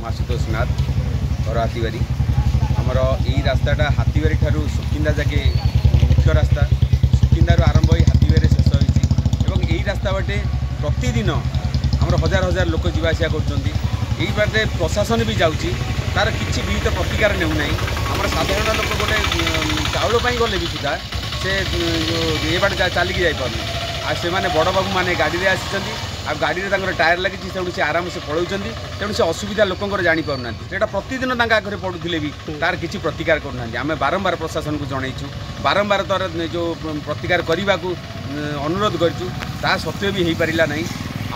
आशुतोष नाथ और हाथीबारी आमर यही रास्ताटा हाथीबारी ठारू सुकिंदा जाके मुख्य रास्ता सुकिंदारू आरंभ हो हाथीबारी शेष होती यही रास्ता बाटे प्रतिदिन आमर हजार हजार लोक जावासिया कर बाटे प्रशासन भी जाऊँगी तार किसी विहित प्रतिकार नेउना आमर साधारण लोक गोटे चाउल गले भी सुधा से ये बाटे चलिकी जापार आ से बड़ बाबू मैंने गाड़ी आसी आ गाड़ी में टायर लगी से आराम से पलाऊँ तेणु से असुविधा लोकंर जापार से प्रतिदिन आगे पड़ुले भी तार किसी प्रतिकार करना आम बारंबार प्रशासन को जनईचु बारंबार तार जो प्रतिकार करने को अनुरोध करूँ ता सत्वे भी हो पारा ना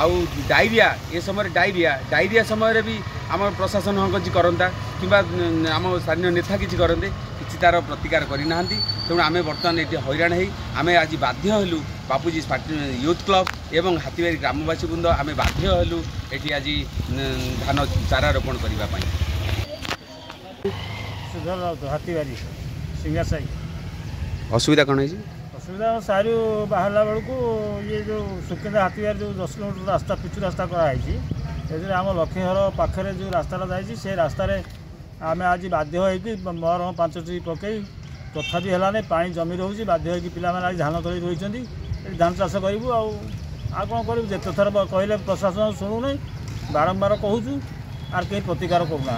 आउ डायरिया ये समय डायरिया समय भी आम प्रशासन किसी करता कि आम स्थानीय नेता किसी करते किसी तार प्रतिकार करना तेणु आम बर्तमान ये हैरान हो आम आज बाध्य हलु बापूजी यूथ क्लब एवं हाथीबारी ग्रामवासी बृंद आम बाध्य हलु ये आज धान चारा रोपण करने हाथीबारी सिंगासाई असुविधा कौन है असुविधा सारू बाहर बेलू ये जो सुकिंदा हाथीबारी जो 10 किलोमीटर रास्ता पिचु रास्ता कराई आम लक्ष्मीघर पाखे जो रास्ता जाइए से रास्तार आम आज बाध्य हो मरम 5टी पकई तथापि है पानी जमी रोचे बाध्य हो पिला धान तली रही धान चाष करूँ आ कौन करूँ जिते थर कहले प्रशासन शुणुना बारंबार कहूँ आर कहीं प्रतिकार करूना।